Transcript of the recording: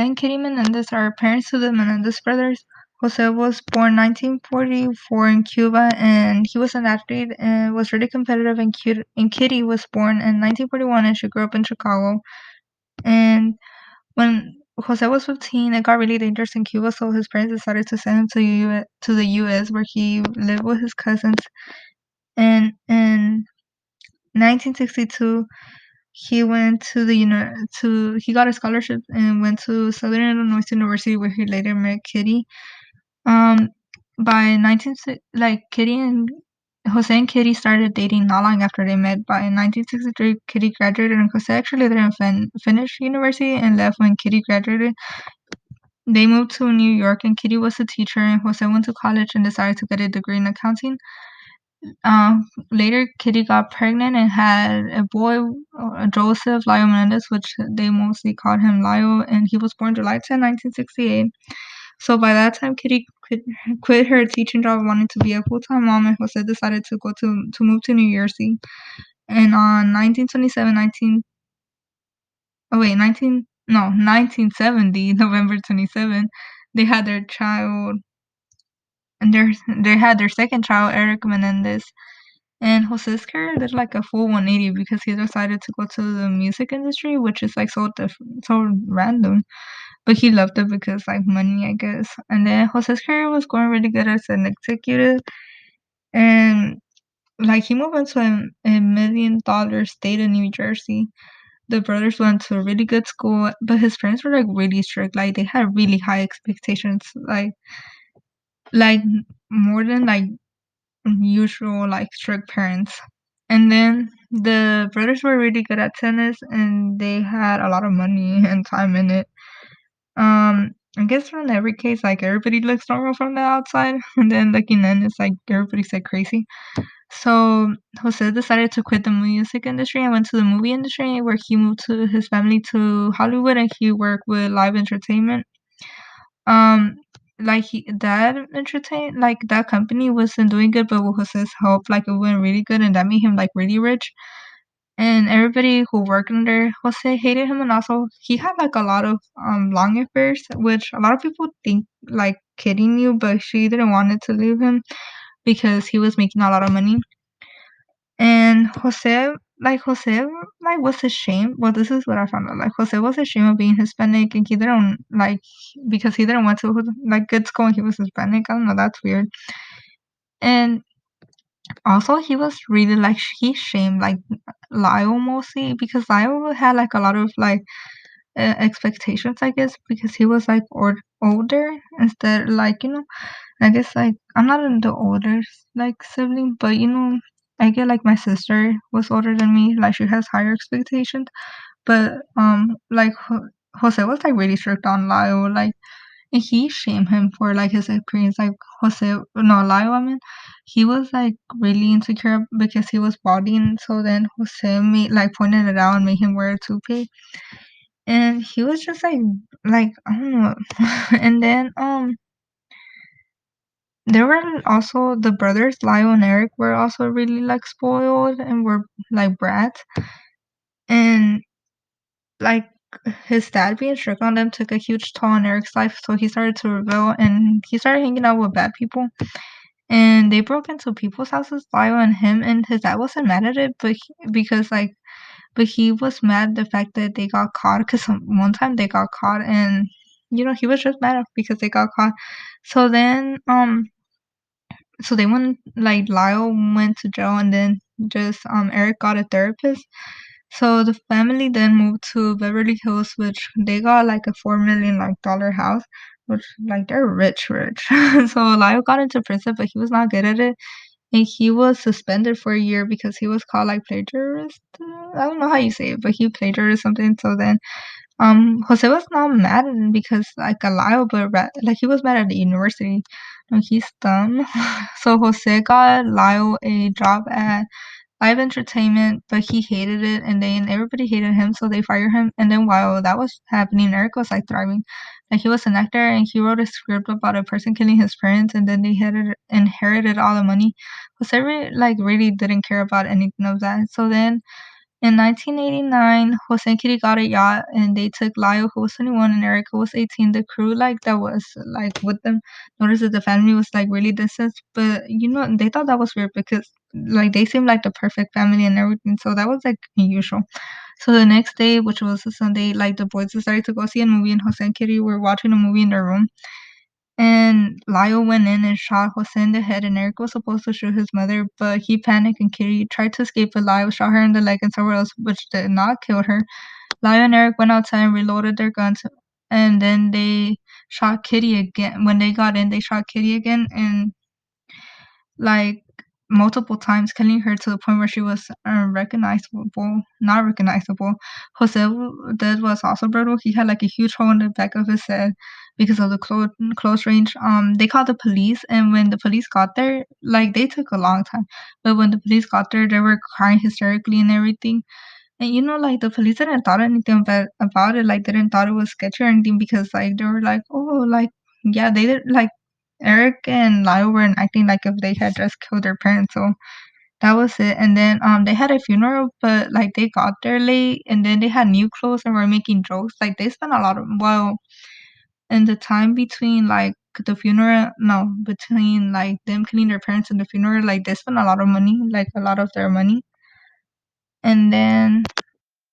and Kitty Menendez are parents to the Menendez brothers. Jose was born 1944 in Cuba, and he was an athlete and was really competitive. And Kitty was born in 1941, and she grew up in Chicago. And when Jose was 15, it got really dangerous in Cuba, so his parents decided to send him to the U.S., where he lived with his cousins. And in 1962, he went to he got a scholarship and went to Southern Illinois University, where he later met Kitty. Um, by 19 like Kitty and Jose and Kitty started dating not long after they met. By 1963, Kitty graduated, and Jose actually didn't finish university and left when Kitty graduated. They moved to New York, and Kitty was a teacher, and Jose went to college and decided to get a degree in accounting. Later, Kitty got pregnant and had a boy, Joseph Lio Menendez, which they mostly called him Lio, and he was born July 10, 1968. So by that time, Kitty quit her teaching job, wanting to be a full-time mom, and Jose decided to move to New Jersey. And on 1970, November 27, they had their child, and they had their second child, Eric Menendez. And Jose's career did like a full 180 because he decided to go to the music industry, which is like so random. But he loved it because like money, I guess. And then Jose's career was going really good as an executive, and like he moved into a $1 million state in New Jersey. The brothers went to a really good school, but his parents were like really strict. Like they had really high expectations, like more than like usual like strict parents. And then the brothers were really good at tennis, and they had a lot of money and time in it. I guess in every case, like everybody looks normal from the outside, and then looking in, it's like everybody's like crazy. So Jose decided to quit the music industry and went to the movie industry, where he moved to his family to Hollywood, and he worked with live entertainment. Um, that company wasn't doing good, but with Jose's help, like it went really good, and that made him like really rich. And everybody who worked under Jose hated him, and also he had like a lot of long affairs, which a lot of people think like Kitty knew, but she didn't want it to leave him because he was making a lot of money. And Jose was ashamed. Well, this is what I found out. Like Jose was ashamed of being Hispanic, and he didn't like because he didn't want to like good school, and he was Hispanic. I don't know. That's weird. And also, he was really like he shamed like Lyle mostly because Lyle had like a lot of like expectations, I guess, because he was like older instead. Like I guess like I'm not in the older like sibling, but I get like my sister was older than me, like she has higher expectations. But like Jose was like really strict on Lyle, like, and he shamed him for like his appearance. Like Lyle, I mean, he was like really insecure because he was balding. So then Jose made like pointed it out and made him wear a toupee, and he was just like I don't know. And then there were also the brothers Lyle and Eric were also really like spoiled and were like brats, and like his dad being strict on them took a huge toll on Eric's life. So he started to rebel, and he started hanging out with bad people. And they broke into people's houses, Lyle and him, and his dad wasn't mad at it, but he was mad the fact that they got caught, because one time they got caught, and he was just mad because they got caught. So then, so they went, like Lyle went to jail, and then just Eric got a therapist. So the family then moved to Beverly Hills, which they got like a $4 million like dollar house, which like they're rich. So Lyle got into prison, but he was not good at it, and he was suspended for a year because he was called like plagiarist. I don't know how you say it, but he plagiarized something. So then, Jose was not mad because like a Lyle, but like he was mad at the university. No, he's dumb. So Jose got Lyle a job at live entertainment, but he hated it, and then everybody hated him, so they fired him. And then while that was happening, Eric was like thriving. Like he was an actor, and he wrote a script about a person killing his parents, and then they had inherited all the money. Jose really didn't care about anything of that. So then In 1989, Jose and Kitty got a yacht, and they took Lyle, who was 21, and Eric, who was 18. The crew, like that was like with them, noticed that the family was like really distant, but they thought that was weird because like they seemed like the perfect family and everything, so that was like unusual. So the next day, which was a Sunday, like the boys decided to go see a movie, and Jose and Kitty were watching a movie in their room. And Lyle went in and shot Jose in the head, and Eric was supposed to shoot his mother, but he panicked and Kitty tried to escape, but Lyle shot her in the leg and somewhere else, which did not kill her. Lyle and Eric went outside and reloaded their guns, and then they shot Kitty again. When they got in, they shot Kitty again, and like multiple times, killing her to the point where she was unrecognizable, not recognizable. Death was also brutal. He had like a huge hole in the back of his head because of the close range. They called the police, and when the police got there, like they took a long time. But when the police got there, they were crying hysterically and everything. And like the police didn't thought anything about it. Like they didn't thought it was sketchy or anything because like they were like, oh, like yeah, they did like Eric and Lyle were acting like if they had just killed their parents. So that was it. And then they had a funeral, but like they got there late, and then they had new clothes and were making jokes. Like they spent a lot of in the time between like the funeral, no, between like them killing their parents and the funeral, like they spent a lot of money, like a lot of their money. And then